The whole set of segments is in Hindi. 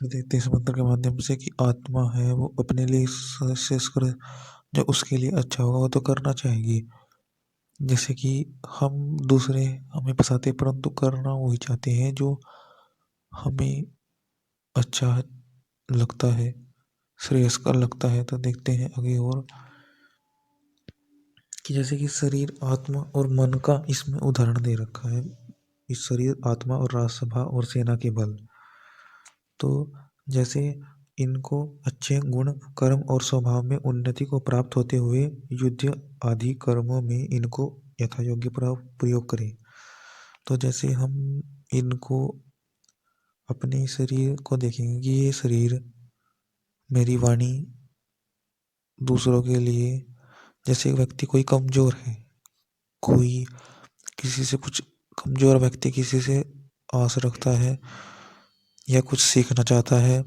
तो देखते हैं इस मंत्र के माध्यम से कि आत्मा है वो अपने लिए कर जो उसके लिए अच्छा होगा वो तो करना चाहेगी। जैसे कि हम दूसरे हमें फंसाते परंतु करना वही चाहते हैं जो हमें अच्छा लगता है, श्रेयस्कर लगता है। तो देखते हैं आगे और कि जैसे कि शरीर, आत्मा और मन का इसमें उदाहरण दे रखा है। इस शरीर, आत्मा और राजसभा और सेना के बल। तो जैसे इनको अच्छे गुण, कर्म और स्वभाव में उन्नति को प्राप्त होते हुए युद्ध आदि कर्मों में इनको यथायोग्य प्रयोग करें। तो जैसे हम इनको अपने शरीर को देखेंगे कि ये शरीर, मेरी वाणी दूसरों के लिए, जैसे एक व्यक्ति कोई कमजोर है, कोई किसी से कुछ कमजोर व्यक्ति किसी से आस रखता है या कुछ सीखना चाहता है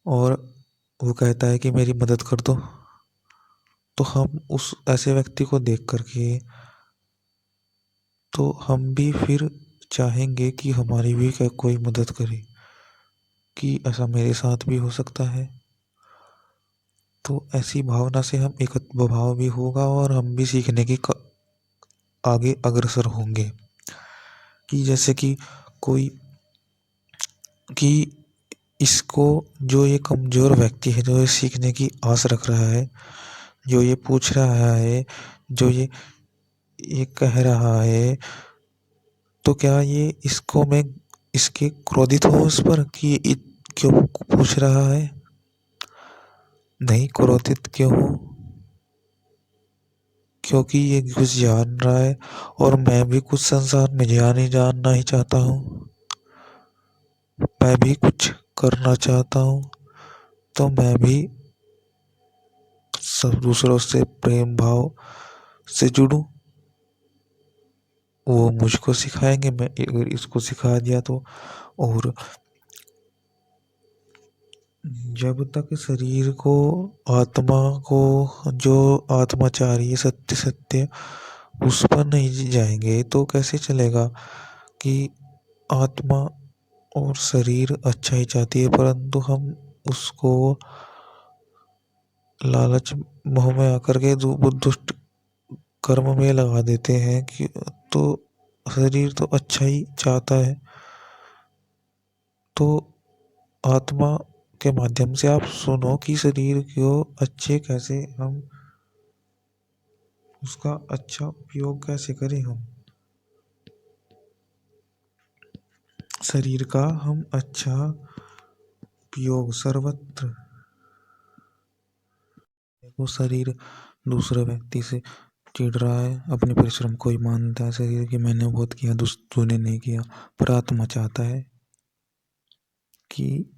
और वो कहता है कि मेरी मदद कर दो, तो हम उस ऐसे व्यक्ति को देख करके तो हम भी फिर चाहेंगे कि हमारी भी कोई मदद करे, कि ऐसा मेरे साथ भी हो सकता है। तो ऐसी भावना से हम एक भाव भी होगा और हम भी सीखने की आगे अग्रसर होंगे। कि जैसे कि कोई कि इसको, जो ये कमजोर व्यक्ति है, जो ये सीखने की आस रख रहा है, जो ये पूछ रहा है, जो ये कह रहा है, तो क्या ये इसको मैं इसके क्रोधित हूँ उस पर कि ये क्यों पूछ रहा है? नहीं, क्रोधित क्यों हूँ? क्योंकि ये कुछ जान रहा है और मैं भी कुछ संसार में जानना ही चाहता हूँ। मैं भी कुछ करना चाहता हूँ, तो मैं भी सब दूसरों से प्रेम भाव से जुड़ूं। वो मुझको सिखाएंगे, मैं अगर इसको सिखा दिया तो। और जब तक शरीर को, आत्मा को, जो आत्मा चाह रही है सत्य सत्य, उस पर नहीं जाएंगे तो कैसे चलेगा? कि आत्मा और शरीर अच्छा ही चाहती है परंतु हम उसको लालच मोह में आकर के दुष्ट कर्म में लगा देते हैं कि तो शरीर तो अच्छा ही चाहता है। तो आत्मा के माध्यम से आप सुनो कि शरीर को अच्छे कैसे हम, उसका अच्छा उपयोग कैसे करें। हम शरीर का हम अच्छा उपयोग सर्वत्र। वो शरीर दूसरे व्यक्ति से चिढ़ रहा है, अपने परिश्रम को ही मानता है शरीर कि मैंने बहुत किया, तूने नहीं किया। पर आत्मा चाहता है कि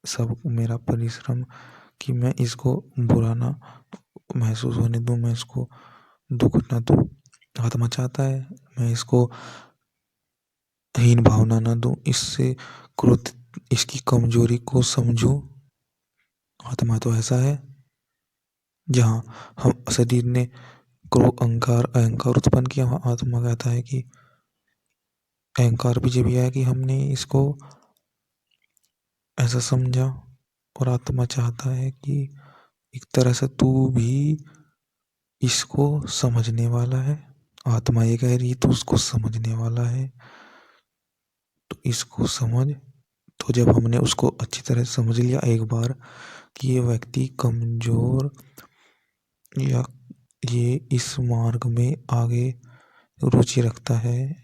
सब मेरा परिश्रम, कि मैं इसको बुरा ना महसूस होने दूं, मैं इसको दुख ना दूं। आत्मा चाहता है मैं इसको हीन भावना ना दूं, इससे क्रोध, इसकी कमजोरी को समझूं। आत्मा तो ऐसा है जहाँ हम शरीर ने क्रोध, अहंकार अहंकार उत्पन्न किया, वहाँ आत्मा कहता है कि अहंकार भी जब आया कि हमने इसको ऐसा समझा। और आत्मा चाहता है कि एक तरह से तू भी इसको समझने वाला है। आत्मा ये कह रही है तू उसको समझने वाला है, तो इसको समझ। तो जब हमने उसको अच्छी तरह से समझ लिया एक बार कि ये व्यक्ति कमजोर, या ये इस मार्ग में आगे रुचि रखता है,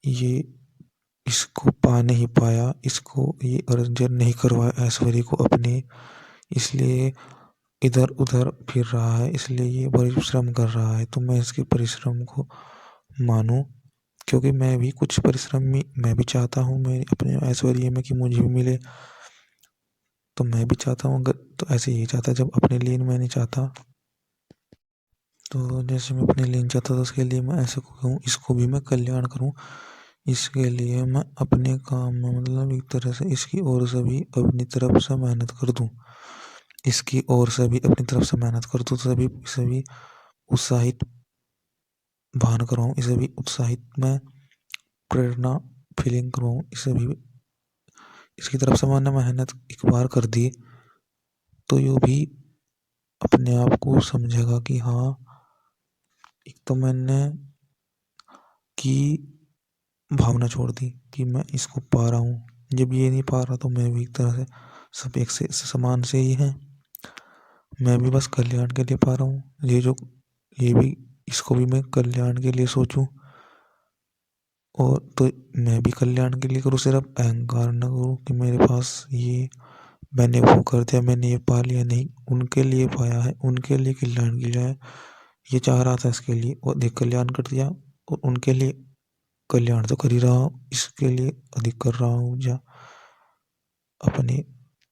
ये इसको पा नहीं पाया, इसको ये अर्जन नहीं करवाया ऐश्वर्य को अपने, इसलिए इधर उधर फिर रहा है, इसलिए ये परिश्रम कर रहा है। तो मैं इसके परिश्रम को मानूं, क्योंकि मैं भी कुछ परिश्रम में मैं भी चाहता हूँ मैं अपने ऐश्वर्य में कि मुझे भी मिले। तो मैं भी चाहता हूँ, अगर तो ऐसे ही चाहता, जब अपने लिए मैं नहीं चाहता, तो जैसे मैं अपने लिए नहीं चाहता तो उसके लिए मैं ऐसे कहूँ इसको भी मैं कल्याण करूँ। इसके लिए मैं अपने काम में मतलब एक तरह से इसकी ओर से भी अपनी तरफ से मेहनत कर दूँ, इसकी ओर से भी अपनी तरफ से मेहनत कर दूँ, तो सभी सभी उत्साहित भान कराऊँ, इसे भी उत्साहित मैं प्रेरणा फीलिंग कराऊँ, इसे भी इसकी तरफ से मैंने मेहनत एक बार कर दी तो ये भी अपने आप को समझेगा कि हाँ, एक तो मैंने की भावना छोड़ दी कि मैं इसको पा रहा हूँ। जब ये नहीं पा रहा तो मैं भी एक तरह से सब एक से समान से ही है। मैं भी बस कल्याण के लिए पा रहा हूँ। ये भी, इसको भी मैं कल्याण के लिए सोचूं और तो मैं भी कल्याण के लिए करूँ। सिर्फ अहंकार न करूँ कि मेरे पास ये, मैंने वो कर दिया, मैंने ये पा लिया। नहीं, उनके लिए पाया है, उनके लिए कल्याण किया है। ये चाह रहा था इसके लिए और अधिक कल्याण कर दिया, और उनके लिए कल्याण तो कर ही रहा हूँ, इसके लिए अधिक कर रहा हूँ। या अपने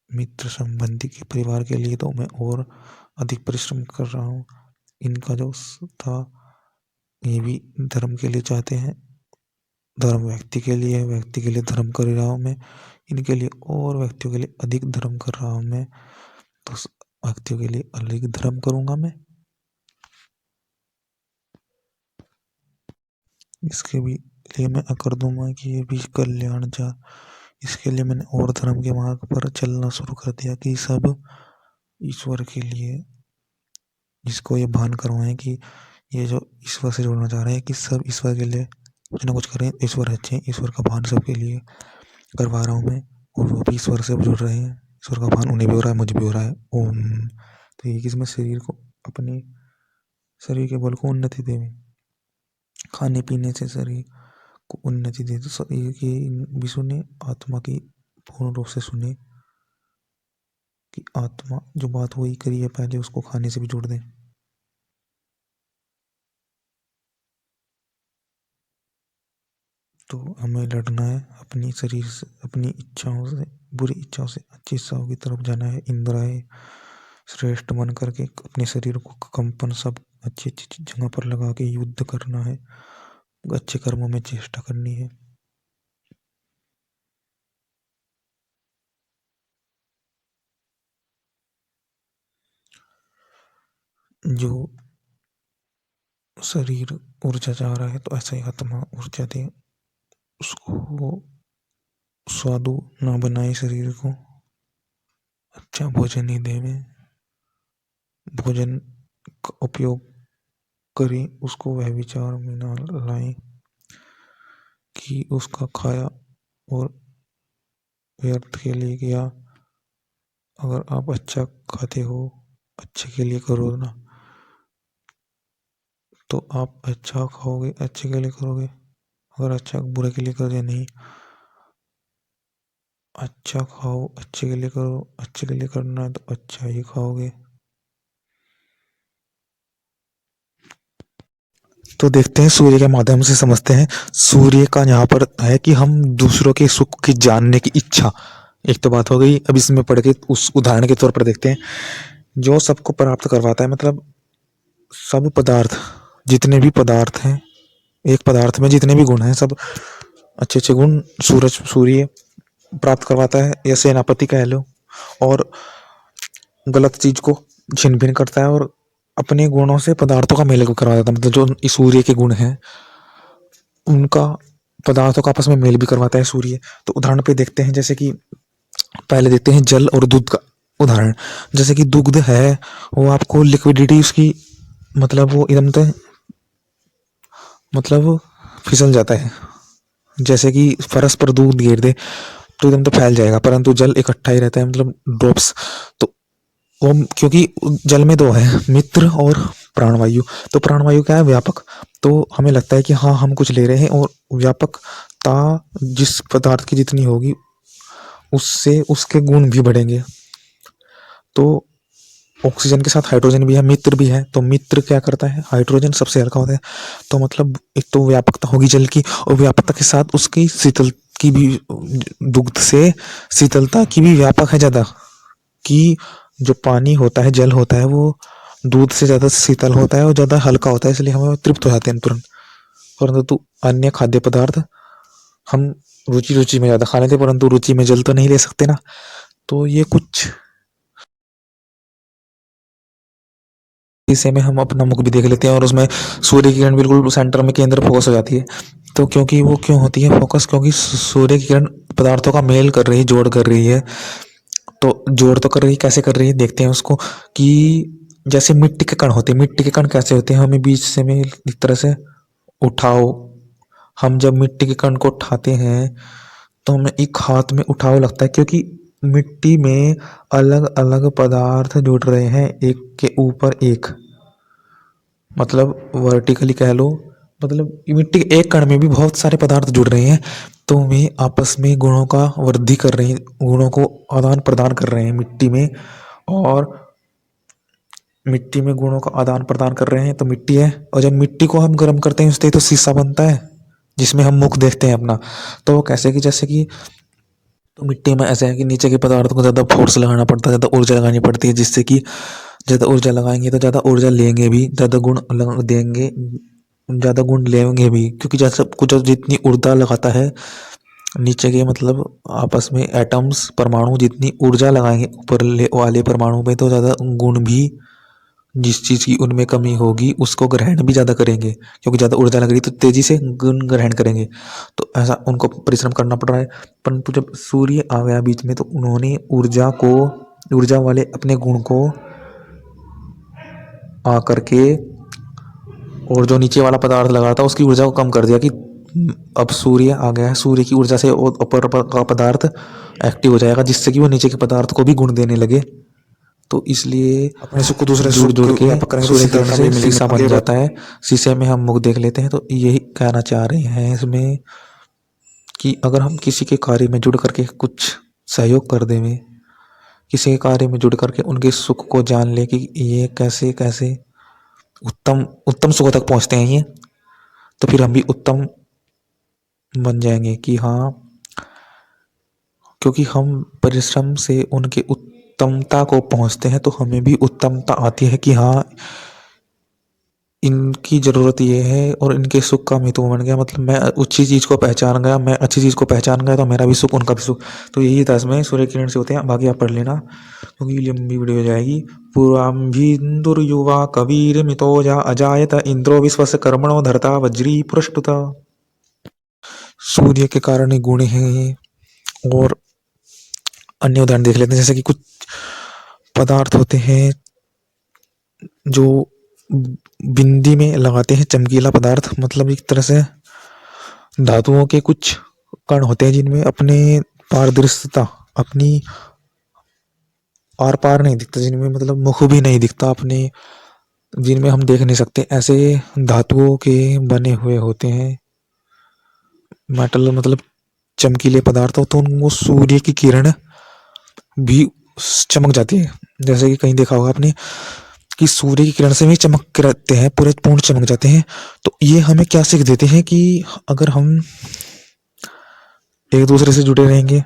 मित्र संबंधी के परिवार के लिए तो मैं और अधिक परिश्रम कर रहा हूँ। इनका जो था, ये भी धर्म के लिए चाहते हैं। धर्म व्यक्ति के लिए है, व्यक्ति के लिए धर्म कर रहा हूँ मैं। इनके लिए और व्यक्तियों के लिए अधिक धर्म कर रहा हूँ मैं। तो व्यक्तियों के लिए अलग धर्म करूँगा मैं। इसके भी लिए मैं कर दूंगा कि ये भी कल्याण जा। इसके लिए मैंने और धर्म के मार्ग पर चलना शुरू कर दिया कि सब ईश्वर के लिए, जिसको ये भान करवाएं कि ये जो ईश्वर से जुड़ना चाह रहे हैं कि सब ईश्वर के लिए कुछ ना कुछ करें। ईश्वर अच्छे हैं, ईश्वर का भान सबके लिए करवा रहा हूँ मैं, और वो भी ईश्वर से जुड़ रहे हैं। ईश्वर का भान उन्हें भी हो रहा है, मुझे भी हो रहा है। ओम। तो ये किसमें शरीर को, अपने शरीर के बल को उन्नति देवे, खाने पीने से शरीर को उन्नति दे। तो शरीर की भी सुने, आत्मा की पूर्ण रूप से सुने कि आत्मा जो बात वही करी है पहले, उसको खाने से भी जोड़ दें। तो हमें लड़ना है अपनी शरीर से, अपनी इच्छाओं से, बुरी इच्छाओं से अच्छी इच्छाओं की तरफ जाना है। इंद्रिय श्रेष्ठ बन करके अपने शरीर को कंपन सब अच्छी अच्छी जगह पर लगा के युद्ध करना है, अच्छे कर्मों में चेष्टा करनी है। जो शरीर ऊर्जा चाह रहा है तो ऐसा ही आत्मा ऊर्जा दे उसको। स्वादु ना बनाए शरीर को, अच्छा भोजन ही देवे, भोजन का उपयोग करें, उसको वह विचार में ना लाएं कि उसका खाया और व्यर्थ के लिए किया। अगर आप अच्छा खाते हो, अच्छे के लिए करो ना, तो आप अच्छा खाओगे, अच्छे के लिए करोगे। अगर अच्छा बुरे के लिए करोगे नहीं, अच्छा खाओ, अच्छे के लिए करो। अच्छे के लिए करना है तो अच्छा ही खाओगे। तो देखते हैं, सूर्य के माध्यम से समझते हैं। सूर्य का यहाँ पर है कि हम दूसरों के सुख की जानने की इच्छा, एक तो बात हो गई। अब इसमें पढ़ के उस उदाहरण के तौर पर देखते हैं। जो सबको प्राप्त करवाता है, मतलब सब पदार्थ, जितने भी पदार्थ हैं, एक पदार्थ में जितने भी गुण हैं, सब अच्छे अच्छे गुण सूर्य प्राप्त करवाता है, या सेनापति कह लो। और गलत चीज को छिन भिन करता है, और अपने गुणों से पदार्थों का मेल करवा देता है। मतलब जो इस सूर्य के गुण हैं, उनका पदार्थों का आपस में मेल भी करवाता है सूर्य। तो उदाहरण पे देखते हैं, जैसे कि पहले देखते हैं जल और दूध का उदाहरण। जैसे कि दूध है, वो आपको लिक्विडिटी उसकी, मतलब वो एकदम से, मतलब फिसल जाता है। जैसे कि फरस पर दूध गिर दे तो एकदम तो फैल जाएगा, परंतु जल इकट्ठा ही रहता है, मतलब ड्रॉप्स। तो वो, क्योंकि जल में दो है, मित्र और प्राणवायु। तो प्राणवायु क्या है, व्यापक। तो हमें लगता है कि हाँ, हम कुछ ले रहे हैं, और व्यापकता जिस पदार्थ की जितनी होगी, उससे उसके गुण भी बढ़ेंगे। तो ऑक्सीजन के साथ हाइड्रोजन भी है, मित्र भी है। तो मित्र क्या करता है, हाइड्रोजन सबसे हल्का होता है। तो मतलब एक तो व्यापकता होगी जल की, और व्यापकता के साथ उसकी शीतल की भी, दुग्ध से शीतलता की भी व्यापक है ज्यादा। कि जो पानी होता है, जल होता है, वो दूध से ज्यादा शीतल होता है और ज्यादा हल्का होता है, इसलिए हमें तृप्त हो जाते हैं तुरंत। परंतु अन्य खाद्य पदार्थ हम रुचि रुचि में ज्यादा खा लेते, परंतु रुचि में जल तो नहीं ले सकते ना। तो ये कुछ इसे में हम अपना मुख भी देख लेते हैं, और उसमें सूर्य की किरण बिल्कुल सेंटर में केंद्र फोकस हो जाती है। तो क्योंकि वो क्यों होती है फोकस, क्योंकि सूर्य की किरण पदार्थों का मेल कर रही है, जोड़ कर रही है। तो जोड़ तो कर रही है, कैसे कर रही है देखते हैं उसको। कि जैसे मिट्टी के कण होते हैं, मिट्टी के कण कैसे होते हैं, हमें बीच से में एक तरह से उठाओ। हम जब मिट्टी के कण को उठाते हैं तो हमें एक हाथ में उठाव लगता है, क्योंकि मिट्टी में अलग अलग पदार्थ जुड़ रहे हैं एक के ऊपर एक, मतलब वर्टिकली कह लो। मतलब मिट्टी के एक कण में भी बहुत सारे पदार्थ जुड़ रहे हैं, तो वे आपस में गुणों का वृद्धि कर रहे हैं, गुणों को आदान प्रदान कर रहे हैं मिट्टी में। और मिट्टी में गुणों का आदान प्रदान कर रहे हैं तो मिट्टी है। और जब मिट्टी को हम गर्म करते हैं उससे तो शीशा बनता है, जिसमें हम मुख देखते हैं अपना। तो वो कैसे कि जैसे कि, तो मिट्टी में ऐसा है कि नीचे के पदार्थ को ज़्यादा फोर्स लगाना पड़ता है, ज़्यादा ऊर्जा लगानी पड़ती है, जिससे कि ज़्यादा ऊर्जा लगाएंगे तो ज़्यादा ऊर्जा लेंगे भी, ज़्यादा गुण देंगे, ज़्यादा गुण लेंगे भी। क्योंकि जैसे कुछ जितनी ऊर्जा लगाता है नीचे के, मतलब आपस में एटम्स परमाणु जितनी ऊर्जा लगाएंगे ऊपर वाले परमाणु में, तो ज़्यादा गुण भी, जिस चीज़ की उनमें कमी होगी उसको ग्रहण भी ज़्यादा करेंगे, क्योंकि ज़्यादा ऊर्जा लग रही तो तेज़ी से गुण ग्रहण करेंगे। तो ऐसा उनको परिश्रम करना पड़ रहा है। परंतु जब सूर्य आ गया बीच में तो उन्होंने ऊर्जा वाले अपने गुण को आ करके, और जो नीचे वाला पदार्थ लगा था उसकी ऊर्जा को कम कर दिया, कि अब सूर्य आ गया है, सूर्य की ऊर्जा से ऊपर का पदार्थ एक्टिव हो जाएगा, जिससे कि वो नीचे के पदार्थ को भी गुण देने लगे। तो इसलिए अपने सुख को दूसरे जुड़ जुड़ के सूर्य किरण से शीशा बन जाता है। शीशे में हम मुख देख लेते हैं। तो यही कहना चाह रहे हैं इसमें कि अगर हम किसी के कार्य में जुड़ करके कुछ सहयोग कर दें, किसी के कार्य में जुड़ करके उनके सुख को जान ले कि ये कैसे कैसे उत्तम उत्तम सुख तक पहुंचते हैं ये, तो फिर हम भी उत्तम बन जाएंगे। कि हाँ, क्योंकि हम परिश्रम से उनके उत्तमता को पहुंचते हैं तो हमें भी उत्तमता आती है कि हाँ, इनकी ज़रूरत ये है और इनके सुख का मैं तो बन गया, मतलब मैं अच्छी चीज़ को पहचान गया, मैं अच्छी चीज़ को पहचान गया तो मेरा भी सुख उनका भी सुख। तो यही था इसमें सूर्य किरण से होते हैं। बाकी आप पढ़ लेना क्योंकि लंबी वीडियो हो जाएगी। पुरांभिन्दुर्युवा कबीर मितोजा अजायत इंद्रो विश्वस्य कर्मणो धर्ता वज्री पुरष्टुता। सूर्य के कारण ही गुण हैं। और अन्य उदाहरण देख लेते हैं, जैसे कि कुछ पदार्थ होते हैं जो बिंदी में लगाते हैं, चमकीला पदार्थ, मतलब एक तरह से धातुओं के कुछ कण होते हैं जिनमें अपने पारदर्शिता, अपनी आर पार नहीं दिखता, जिनमें मतलब मुख भी नहीं दिखता अपने, जिनमें हम देख नहीं सकते, ऐसे धातुओं के बने हुए होते हैं मेटल, मतलब चमकीले पदार्थ हो, तो उनको सूर्य की किरण भी चमक जाती है। जैसे कि कहीं देखा होगा आपने कि सूर्य की किरण से भी चमक रहते हैं, पूरे पूर्ण चमक जाते हैं। तो ये हमें क्या सीख देते हैं कि अगर हम एक दूसरे से जुड़े रहेंगे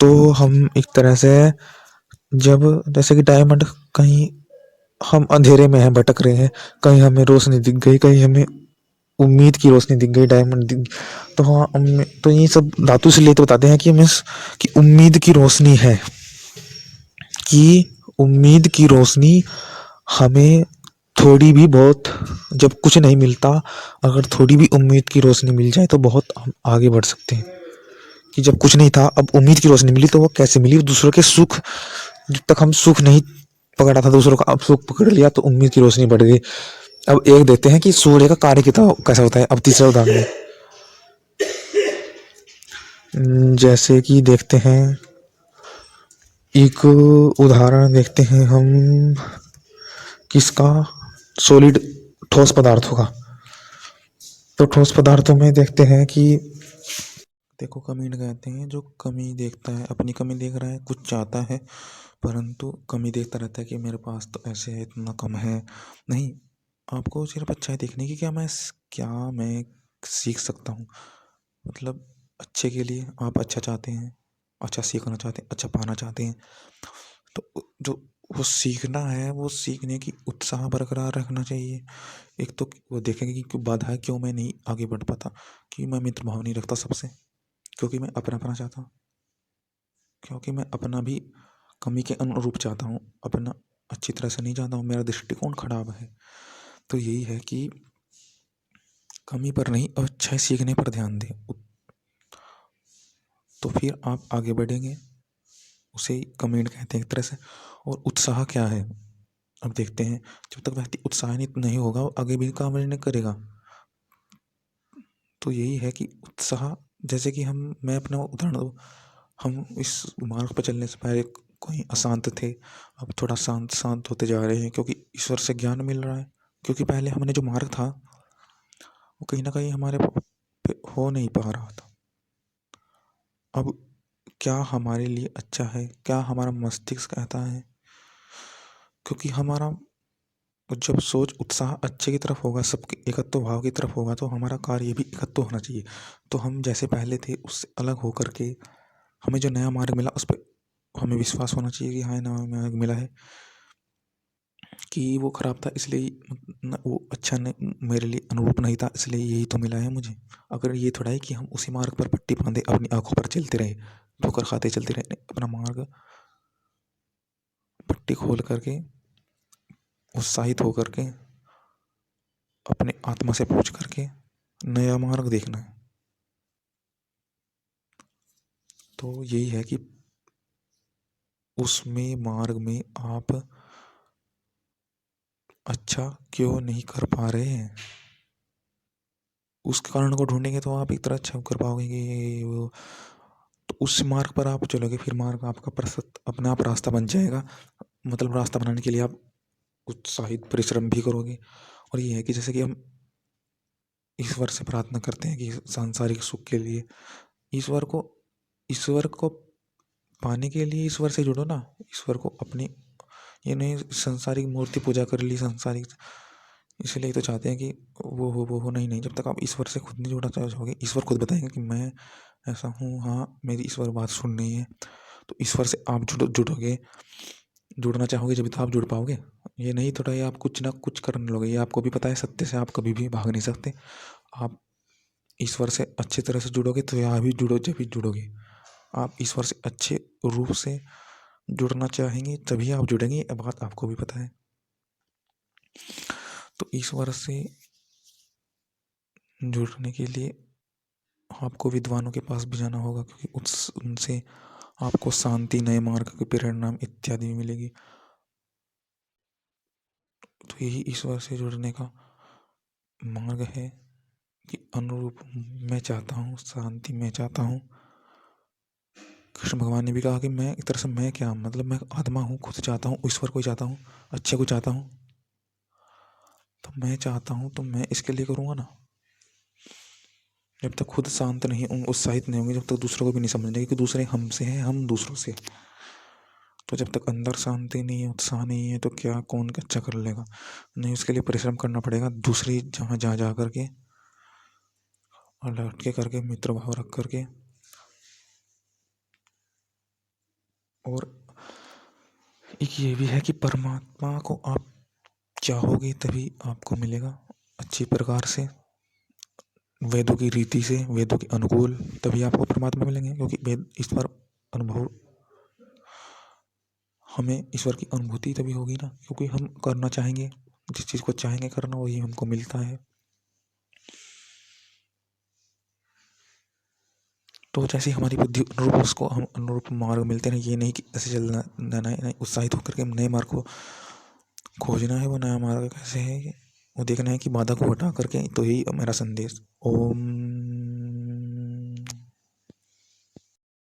तो हम एक तरह से, जब जैसे कि डायमंड, कहीं हम अंधेरे में हैं, भटक रहे हैं, कहीं हमें रोशनी दिख गई, कहीं हमें उम्मीद की रोशनी दिख गई, डायमंड दिख, तो हाँ हमें तो ये सब धातु से लिए तो बताते हैं कि हमें कि उम्मीद की रोशनी है, कि उम्मीद की रोशनी हमें थोड़ी भी बहुत, जब कुछ नहीं मिलता, अगर थोड़ी भी उम्मीद की रोशनी मिल जाए तो बहुत हम आगे बढ़ सकते हैं। कि जब कुछ नहीं था अब उम्मीद की रोशनी मिली, तो वो कैसे मिली, दूसरों के सुख, जब तक हम सुख नहीं पकड़ा था दूसरों का, अब सुख पकड़ लिया तो उम्मीद की रोशनी बढ़ गई। अब एक देखते हैं कि सूर्य का कार्य कितना कैसा होता है। अब तीसरा उदाहरण जैसे कि देखते हैं, एक उदाहरण देखते हैं हम किसका, सॉलिड ठोस पदार्थों का। तो ठोस पदार्थों में देखते हैं कि देखो, कमी कहते हैं जो कमी देखता है, अपनी कमी देख रहा है, कुछ चाहता है, परंतु कमी देखता रहता है कि मेरे पास तो ऐसे है, इतना कम है। नहीं, आपको सिर्फ अच्छाई देखने की, क्या मैं सीख सकता हूँ, मतलब अच्छे के लिए आप अच्छा चाहते हैं, अच्छा सीखना चाहते हैं, अच्छा पाना चाहते हैं, तो जो वो सीखना है, वो सीखने की उत्साह बरकरार रखना चाहिए। एक तो वो देखेंगे कि क्यों बाधा है, क्यों मैं नहीं आगे बढ़ पाता, कि मैं मित्र भाव नहीं रखता सबसे, क्योंकि मैं अपना अपना चाहता हूँ, क्योंकि मैं अपना भी कमी के अनुरूप चाहता हूँ, अपना अच्छी तरह से नहीं चाहता हूँ, मेरा दृष्टिकोण खराब है। तो यही है कि कमी पर नहीं, अच्छाई सीखने पर ध्यान दें, तो फिर आप आगे बढ़ेंगे। उसे कमेंट कहते हैं एक तरह से। और उत्साह क्या है, अब देखते हैं। जब तक व्यक्ति उत्साहित नहीं होगा वो आगे भी काम नहीं करेगा। तो यही है कि उत्साह, जैसे कि मैं अपना उदाहरण दूँ। हम इस मार्ग पर चलने से पहले कोई अशांत थे, अब थोड़ा शांत शांत होते जा रहे हैं, क्योंकि ईश्वर से ज्ञान मिल रहा है। क्योंकि पहले हमने जो मार्ग था वो कहीं ना कहीं हमारे पे हो नहीं पा रहा था। अब क्या हमारे लिए अच्छा है, क्या हमारा मस्तिष्क कहता है, क्योंकि हमारा जब सोच उत्साह अच्छे की तरफ होगा, सबके एकत्व भाव की तरफ होगा, तो हमारा कार्य भी एकत्व होना चाहिए। तो हम जैसे पहले थे उससे अलग होकर के हमें जो नया मार्ग मिला उस पर हमें विश्वास होना चाहिए कि हाँ नया मार्ग मिला है, कि वो खराब था इसलिए वो अच्छा नहीं, मेरे लिए अनुरूप नहीं था इसलिए यही तो मिला है मुझे। अगर ये थोड़ा है कि हम उसी मार्ग पर पट्टी बांधे अपनी आंखों पर चलते रहे, ठोकर खाते चलते रहे, नहीं, अपना मार्ग पट्टी खोल करके उत्साहित होकर के अपने आत्मा से पूछ करके नया मार्ग देखना है। तो यही है कि उसमें मार्ग में आप अच्छा क्यों नहीं कर पा रहे हैं, उस कारण को ढूंढेंगे तो आप एक तरह अच्छा कर पाओगे कि वो। तो उस मार्ग पर आप चलोगे, फिर मार्ग आपका प्रशस्त अपने आप रास्ता बन जाएगा। मतलब रास्ता बनाने के लिए आप उत्साहित परिश्रम भी करोगे। और ये है कि जैसे कि हम ईश्वर से प्रार्थना करते हैं कि सांसारिक सुख के लिए, ईश्वर को पाने के लिए ईश्वर से जुड़ो ना। ईश्वर को अपनी, ये नहीं संसारिक मूर्ति पूजा कर ली संसारिक, इसलिए तो चाहते हैं कि वो नहीं नहीं, जब तक आप ईश्वर से खुद नहीं जुड़ना चाहोगे, ईश्वर खुद बताएंगे कि मैं ऐसा हूँ, हाँ मेरी ईश्वर बात सुन रही है। तो ईश्वर से आप जुड़ोगे, जुड़ना चाहोगे जब तो आप जुड़ पाओगे। ये नहीं थोड़ा ये आप कुछ ना कुछ करने लोगे, ये आपको भी पता है सत्य से आप कभी भी भाग नहीं सकते। आप ईश्वर से अच्छी तरह से जुड़ोगे तो यहाँ भी जुड़ो, जब भी जुड़ोगे आप ईश्वर से अच्छे रूप से जुड़ना चाहेंगे तभी आप जुड़ेंगे, ये बात आपको भी पता है। तो ईश्वर से जुड़ने के लिए आपको विद्वानों के पास भी जाना होगा, क्योंकि उनसे आपको शांति, नए मार्ग के परिणाम इत्यादि भी मिलेगी। तो यही ईश्वर से जुड़ने का मार्ग है कि अनुरूप मैं चाहता हूँ, शांति मैं चाहता हूँ। कृष्ण भगवान ने भी कहा कि मैं एक तरह से, मैं क्या मतलब, मैं आत्मा हूँ, खुद चाहता हूँ, ईश्वर को ही चाहता हूँ, अच्छे को चाहता हूँ। तो मैं चाहता हूँ तो मैं इसके लिए करूँगा ना। जब तक खुद शांत नहीं, उत्साहित नहीं होंगे, जब तक दूसरों को भी नहीं समझेंगे कि दूसरे हमसे हैं, हम दूसरों से। तो जब तक अंदर शांति नहीं है, उत्साह नहीं है, तो क्या कौन अच्छा कर लेगा। नहीं, उसके लिए परिश्रम करना पड़ेगा, दूसरी जहाँ जा जा करके और लौट के करके मित्र भाव रख करके। और एक ये भी है कि परमात्मा को आप चाहोगे तभी आपको मिलेगा अच्छी प्रकार से, वेदों की रीति से, वेदों के अनुकूल, तभी आपको परमात्मा मिलेंगे। क्योंकि वेद ईश्वर अनुभव, हमें ईश्वर की अनुभूति तभी होगी ना, क्योंकि हम करना चाहेंगे, जिस चीज़ को चाहेंगे करना वही हमको मिलता है। तो जैसे हमारी बुद्धि अनुरूप, उसको हम अनुरूप मार्ग मिलते हैं। ये नहीं कि ऐसे चलना नहीं, उत्साहित होकर के नए मार्ग को खोजना है। वो नया मार्ग कैसे है, वो देखना है कि बाधा को हटा करके। तो यही मेरा संदेश। ओम